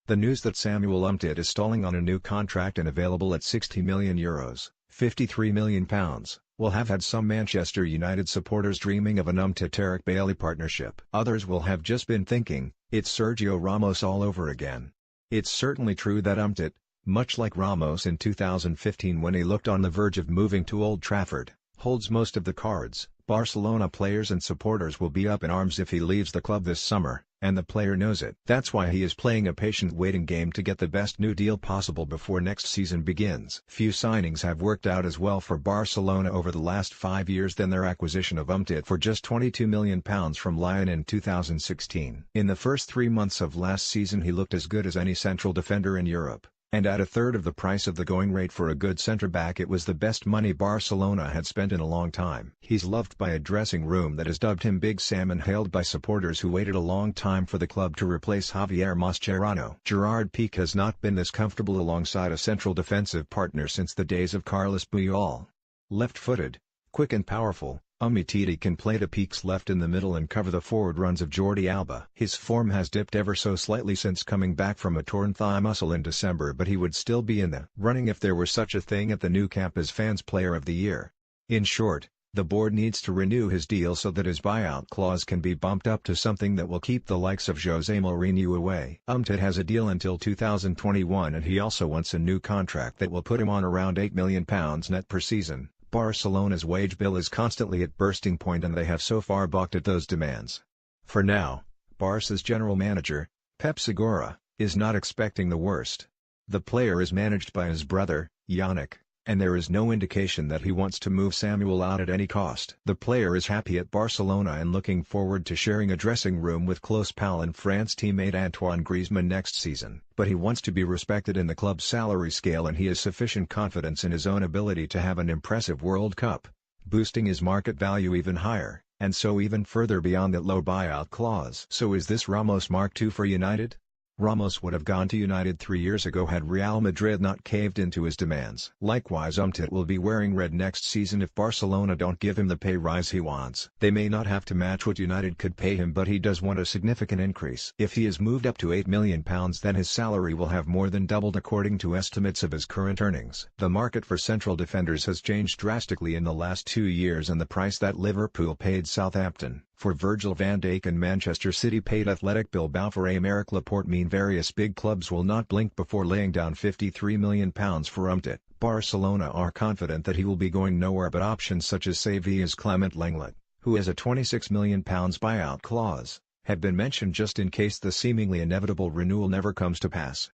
The news that Samuel Umtiti is stalling on a new contract and available at €60 million, £53 million, will have had some Manchester United supporters dreaming of an Umtiti-Eric Bailly partnership. Others will have just been thinking, it's Sergio Ramos all over again. It's certainly true that Umtiti, much like Ramos in 2015 when he looked on the verge of moving to Old Trafford, holds most of the cards. Barcelona players and supporters will be up in arms if he leaves the club this summer, and the player knows it. That's why he is playing a patient waiting game to get the best new deal possible before next season begins. Few signings have worked out as well for Barcelona over the last 5 years than their acquisition of Umtiti for just £22 million from Lyon in 2016. In the first 3 months of last season he looked as good as any central defender in Europe. And at a third of the price of the going rate for a good centre-back, it was the best money Barcelona had spent in a long time. He's loved by a dressing room that has dubbed him Big Sam and hailed by supporters who waited a long time for the club to replace Javier Mascherano. Gerard Piqué has not been this comfortable alongside a central defensive partner since the days of Carlos Puyol. Left-footed, quick and powerful, Umtiti can play to Piqué's left in the middle and cover the forward runs of Jordi Alba. His form has dipped ever so slightly since coming back from a torn thigh muscle in December, but he would still be in the running if there were such a thing at the Nou Camp as fans' Player of the Year. In short, the board needs to renew his deal so that his buyout clause can be bumped up to something that will keep the likes of Jose Mourinho away. Umtiti has a deal until 2021 and he also wants a new contract that will put him on around £8 million net per season. Barcelona's wage bill is constantly at bursting point and they have so far balked at those demands. For now, Barca's general manager, Pep Segura, is not expecting the worst. The player is managed by his brother, Yannick, and there is no indication that he wants to move Samuel out at any cost. The player is happy at Barcelona and looking forward to sharing a dressing room with close pal and France teammate Antoine Griezmann next season. But he wants to be respected in the club's salary scale and he has sufficient confidence in his own ability to have an impressive World Cup, boosting his market value even higher, and so even further beyond that low buyout clause. So is this Ramos Mark II for United? Ramos would have gone to United 3 years ago had Real Madrid not caved into his demands. Likewise, Umtiti will be wearing red next season if Barcelona don't give him the pay rise he wants. They may not have to match what United could pay him, but he does want a significant increase. If he is moved up to £8 million, then his salary will have more than doubled according to estimates of his current earnings. The market for central defenders has changed drastically in the last 2 years, and the price that Liverpool paid Southampton for Virgil van Dijk and Manchester City paid Athletic Bilbao for Aymeric Laporte mean various big clubs will not blink before laying down £53 million for Umtiti. Barcelona are confident that he will be going nowhere, but options such as Sevilla's Clement Lenglet, who has a £26 million buyout clause, have been mentioned just in case the seemingly inevitable renewal never comes to pass.